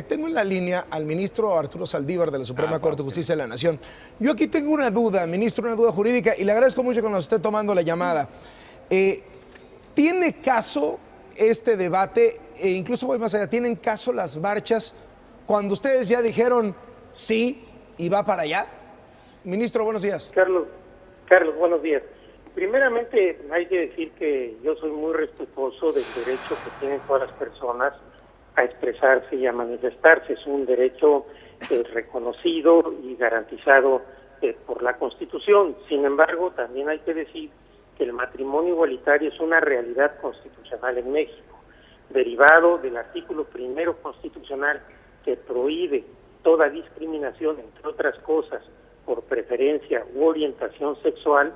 Tengo en la línea al ministro Arturo Saldívar de la Suprema Corte de Justicia de la Nación. Yo aquí tengo una duda, ministro, una duda jurídica, y le agradezco mucho que nos esté tomando la llamada. ¿Tiene caso este debate, e incluso voy más allá, tienen caso las marchas cuando ustedes ya dijeron sí y va para allá? Ministro, buenos días. Carlos, buenos días. Primeramente, hay que decir que yo soy muy respetuoso del derecho que tienen todas las personas a expresarse y a manifestarse. Es un derecho reconocido y garantizado por la Constitución. Sin embargo, también hay que decir que el matrimonio igualitario es una realidad constitucional en México, derivado del artículo 1 constitucional que prohíbe toda discriminación, entre otras cosas, por preferencia u orientación sexual.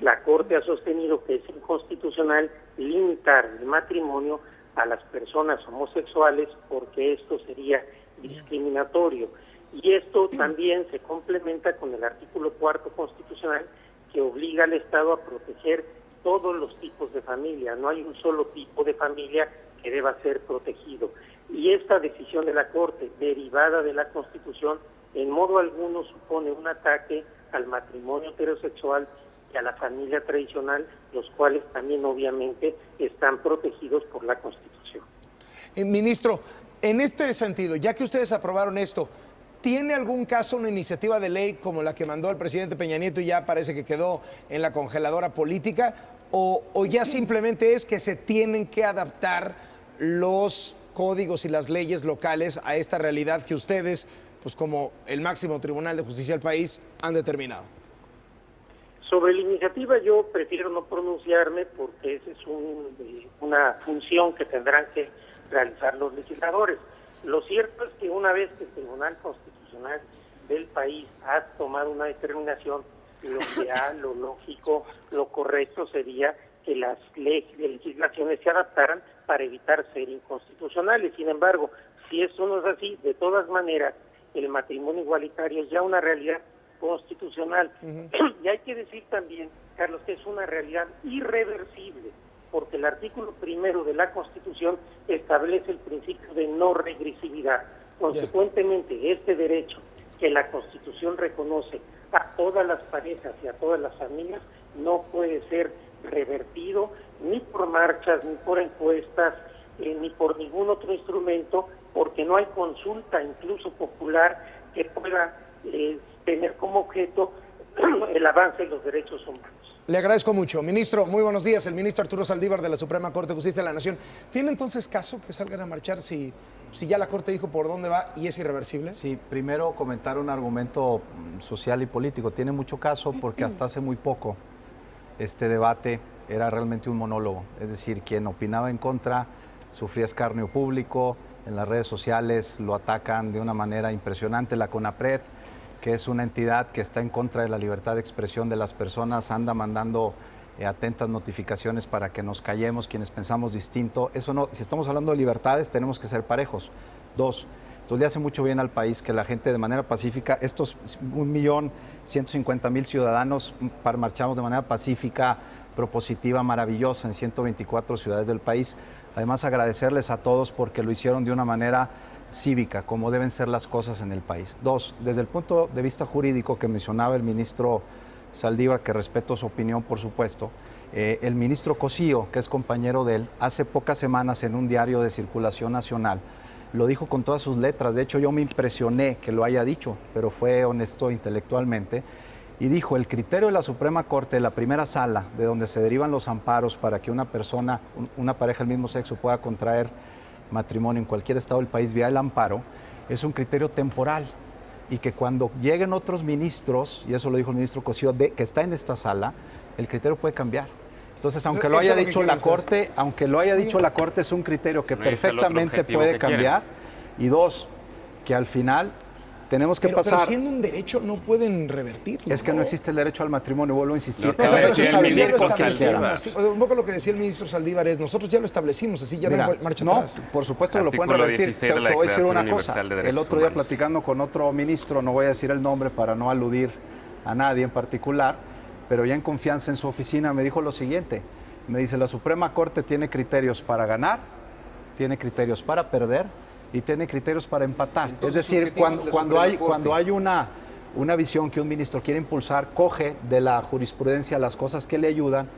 La Corte ha sostenido que es inconstitucional limitar el matrimonio a las personas homosexuales porque esto sería discriminatorio. Y esto también se complementa con el artículo 4 constitucional que obliga al Estado a proteger todos los tipos de familia. No hay un solo tipo de familia que deba ser protegido. Y esta decisión de la Corte, derivada de la Constitución, en modo alguno supone un ataque al matrimonio heterosexual y a la familia tradicional, los cuales también obviamente están protegidos por la Constitución. Ministro, en este sentido, ya que ustedes aprobaron esto, ¿tiene algún caso una iniciativa de ley como la que mandó el presidente Peña Nieto y ya parece que quedó en la congeladora política? ¿O ya simplemente es que se tienen que adaptar los códigos y las leyes locales a esta realidad que ustedes, pues como el máximo tribunal de justicia del país, han determinado? Sobre la iniciativa yo prefiero no pronunciarme porque esa es una función que tendrán que realizar los legisladores. Lo cierto es que una vez que el Tribunal Constitucional del país ha tomado una determinación, lo lógico, lo correcto sería que las legislaciones se adaptaran para evitar ser inconstitucionales. Sin embargo, si eso no es así, de todas maneras, el matrimonio igualitario es ya una realidad constitucional. Y hay que decir también, Carlos, que es una realidad irreversible, porque el artículo 1 de la Constitución establece el principio de no regresividad. Consecuentemente, este derecho que la Constitución reconoce a todas las parejas y a todas las familias no puede ser revertido ni por marchas, ni por encuestas, ni por ningún otro instrumento, porque no hay consulta, incluso popular, que pueda tener como objeto el avance de los derechos humanos. Le agradezco mucho. Ministro, muy buenos días. El ministro Arturo Saldívar de la Suprema Corte de Justicia de la Nación. ¿Tiene entonces caso que salgan a marchar si ya la Corte dijo por dónde va y es irreversible? Sí, primero comentar un argumento social y político. Tiene mucho caso porque hasta hace muy poco este debate era realmente un monólogo. Es decir, quien opinaba en contra sufría escarnio público, en las redes sociales lo atacan de una manera impresionante. La CONAPRED, que es una entidad que está en contra de la libertad de expresión de las personas, anda mandando atentas notificaciones para que nos callemos quienes pensamos distinto. Eso no, si estamos hablando de libertades, tenemos que ser parejos. 2, entonces le hace mucho bien al país que la gente de manera pacífica, estos 1.150.000 ciudadanos marchamos de manera pacífica, propositiva, maravillosa en 124 ciudades del país. Además, agradecerles a todos porque lo hicieron de una manera cívica, como deben ser las cosas en el país. 2, desde el punto de vista jurídico que mencionaba el ministro Saldívar, que respeto su opinión, por supuesto, el ministro Cosío, que es compañero de él, hace pocas semanas en un diario de circulación nacional, lo dijo con todas sus letras. De hecho, yo me impresioné que lo haya dicho, pero fue honesto intelectualmente, y dijo: el criterio de la Suprema Corte, la primera sala, de donde se derivan los amparos para que una persona, una pareja del mismo sexo pueda contraer matrimonio en cualquier estado del país vía el amparo, es un criterio temporal, y que cuando lleguen otros ministros, y eso lo dijo el ministro Cosío, que está en esta sala, el criterio puede cambiar. Entonces, aunque lo haya dicho la Corte, es un criterio que perfectamente puede cambiar. Y 2, que al final tenemos que pasar. Pero siendo un derecho no pueden revertirlo. Es que no existe el derecho al matrimonio, vuelvo a insistir. Un poco lo que decía el ministro Saldívar es: nosotros ya lo establecimos, así ya no hay marcha atrás. Por supuesto que lo pueden revertir. Te voy a decir una cosa. El otro día, platicando con otro ministro, no voy a decir el nombre para no aludir a nadie en particular, pero ya en confianza en su oficina me dijo lo siguiente. Me dice: la Suprema Corte tiene criterios para ganar, tiene criterios para perder y tiene criterios para empatar. Entonces, es decir, ¿qué tienes la cuando Suprema hay una visión que un ministro quiere impulsar, coge de la jurisprudencia las cosas que le ayudan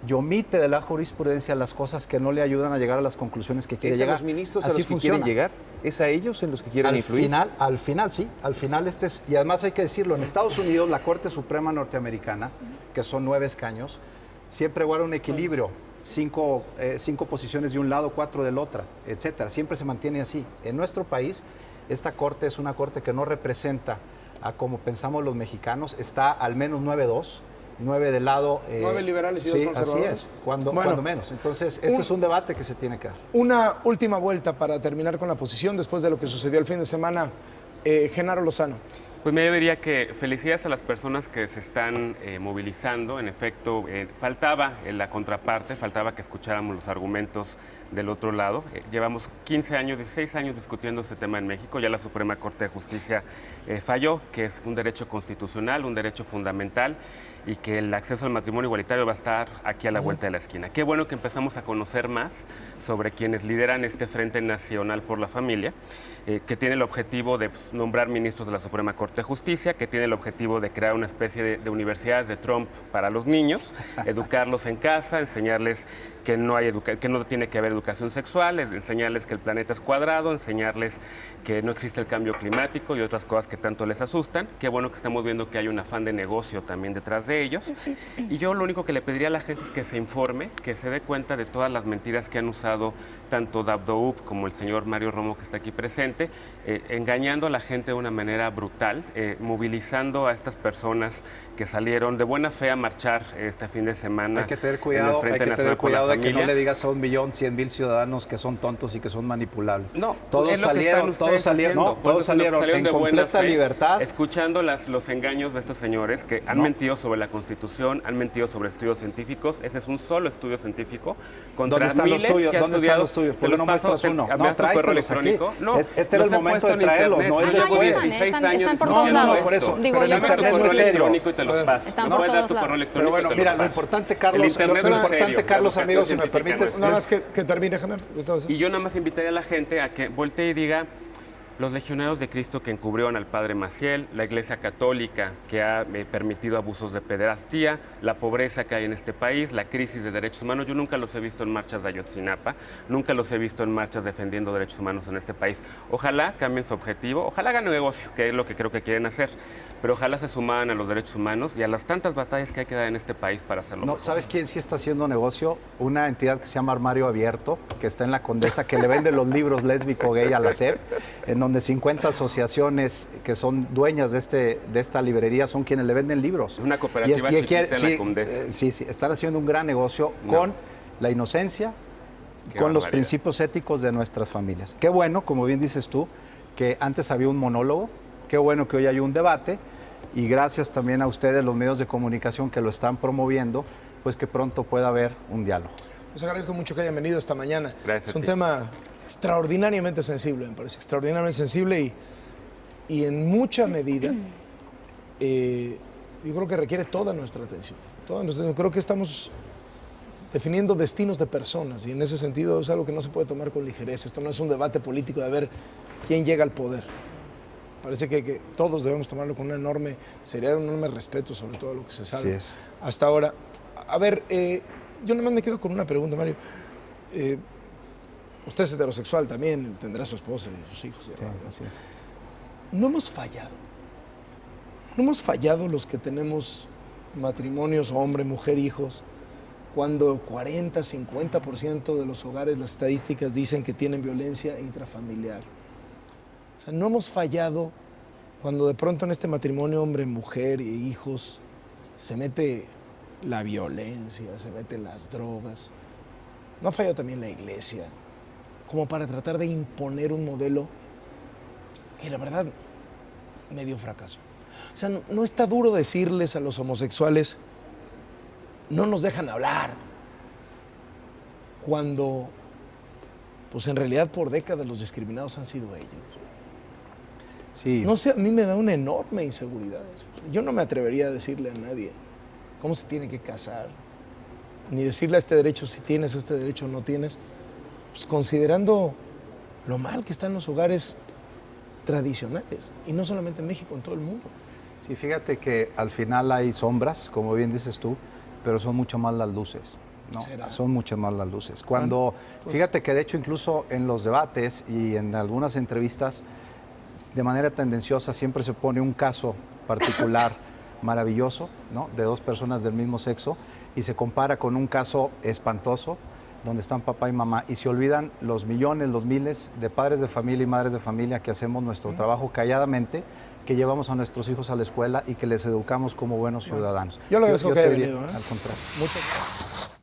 y omite de la jurisprudencia las cosas que no le ayudan a llegar a las conclusiones que quiere ¿Es a llegar. los ministros Así a los que funciona. quieren llegar? ¿Es a ellos en los que quieren influir? Al final sí, al final y además hay que decirlo, en Estados Unidos la Corte Suprema norteamericana, que son 9 escaños, siempre guarda un equilibrio, 5 posiciones de un lado, 4 del otro, etcétera, siempre se mantiene así. En nuestro país, esta Corte es una Corte que no representa a como pensamos los mexicanos, está al menos 9-2, 9 del lado... 9 liberales y 2 conservadores. Así es, cuando menos. Entonces, este es un debate que se tiene que dar. Una última vuelta para terminar con la posición después de lo que sucedió el fin de semana. Genaro Lozano. Pues yo diría que felicidades a las personas que se están movilizando. En efecto, faltaba la contraparte, faltaba que escucháramos los argumentos del otro lado. Llevamos 16 años discutiendo este tema en México. Ya la Suprema Corte de Justicia falló, que es un derecho constitucional, un derecho fundamental, y que el acceso al matrimonio igualitario va a estar aquí a la vuelta de la esquina. Qué bueno que empezamos a conocer más sobre quienes lideran este Frente Nacional por la Familia, que tiene el objetivo de nombrar ministros de la Suprema Corte de Justicia, que tiene el objetivo de crear una especie de universidad de Trump para los niños, educarlos en casa, enseñarles que no tiene que haber educación sexual, enseñarles que el planeta es cuadrado, enseñarles que no existe el cambio climático y otras cosas que tanto les asustan. Qué bueno que estamos viendo que hay un afán de negocio también detrás de ellos. Y yo lo único que le pediría a la gente es que se informe, que se dé cuenta de todas las mentiras que han usado tanto Dabdoub como el señor Mario Romo, que está aquí presente, engañando a la gente de una manera brutal, movilizando a estas personas que salieron de buena fe a marchar este fin de semana. Hay que tener cuidado, de que no le digas a 1.100.000 ciudadanos que son tontos y que son manipulables. No, todos salieron en de completa libertad. Escuchando los engaños de estos señores que han mentido sobre la Constitución, han mentido sobre estudios científicos. Ese es un solo estudio científico. ¿Dónde están los tuyos? ¿Dónde están los tuyos? ¿Por qué no muestras uno? No, tráetelos aquí. Este era el momento de traerlos, no es después. Están por todos lados. No, por eso. Digo, pero el internet no es serio. Están por todos lados. Pero bueno, mira, lo importante, Carlos, amigos, si me permites. Nada más que termine, Genaro. Y yo nada más invitaría a la gente a que voltee y diga: los legionarios de Cristo que encubrieron al padre Maciel, la Iglesia Católica que ha permitido abusos de pederastía, la pobreza que hay en este país, la crisis de derechos humanos. Yo nunca los he visto en marchas de Ayotzinapa, nunca los he visto en marchas defendiendo derechos humanos en este país. Ojalá cambien su objetivo, ojalá hagan negocio, que es lo que creo que quieren hacer, pero ojalá se sumaran a los derechos humanos y a las tantas batallas que hay que dar en este país para hacerlo mejor. ¿Sabes quién sí está haciendo negocio? Una entidad que se llama Armario Abierto, que está en la Condesa, que le vende los libros lésbico gay a la SEP, en donde 50 asociaciones que son dueñas de esta librería son quienes le venden libros. Una cooperativa chiquita en la Condesa. Sí, están haciendo un gran negocio con la inocencia, con los principios éticos de nuestras familias. Qué bueno, como bien dices tú, que antes había un monólogo, qué bueno que hoy hay un debate, y gracias también a ustedes, los medios de comunicación que lo están promoviendo, pues que pronto pueda haber un diálogo. Les agradezco mucho que hayan venido esta mañana. Gracias. Es un tema extraordinariamente sensible, me parece, extraordinariamente sensible y en mucha medida yo creo que requiere toda nuestra atención. Creo que estamos definiendo destinos de personas y en ese sentido es algo que no se puede tomar con ligereza. Esto no es un debate político de ver quién llega al poder. Parece que todos debemos tomarlo con una enorme seriedad, un enorme respeto sobre todo lo que se sabe hasta ahora. A ver, yo nomás me quedo con una pregunta, Mario. Usted es heterosexual también, tendrá su esposa y sus hijos. Sí, así es. No hemos fallado. No hemos fallado los que tenemos matrimonios, hombre, mujer, hijos, cuando 40, 50% de los hogares, las estadísticas dicen que tienen violencia intrafamiliar. O sea, no hemos fallado cuando de pronto en este matrimonio, hombre, mujer e hijos, se mete la violencia, se meten las drogas. No ha fallado también la iglesia, como para tratar de imponer un modelo que la verdad me dio fracaso. O sea, no está duro decirles a los homosexuales, no nos dejan hablar, cuando pues en realidad por décadas los discriminados han sido ellos. Sí. No sé, a mí me da una enorme inseguridad eso. Yo no me atrevería a decirle a nadie cómo se tiene que casar, ni decirle a este derecho si tienes este derecho o no tienes, pues considerando lo mal que están los hogares tradicionales, y no solamente en México, en todo el mundo. Sí, fíjate que al final hay sombras, como bien dices tú, pero son mucho más las luces, ¿no? Son muchas más las luces. Cuando, fíjate que de hecho incluso en los debates y en algunas entrevistas, de manera tendenciosa siempre se pone un caso particular maravilloso, ¿no? De dos personas del mismo sexo y se compara con un caso espantoso donde están papá y mamá y se olvidan los millones, los miles de padres de familia y madres de familia que hacemos nuestro trabajo calladamente, que llevamos a nuestros hijos a la escuela y que les educamos como buenos ciudadanos. Yo le agradezco que haya venido. Al contrario. Muchas gracias.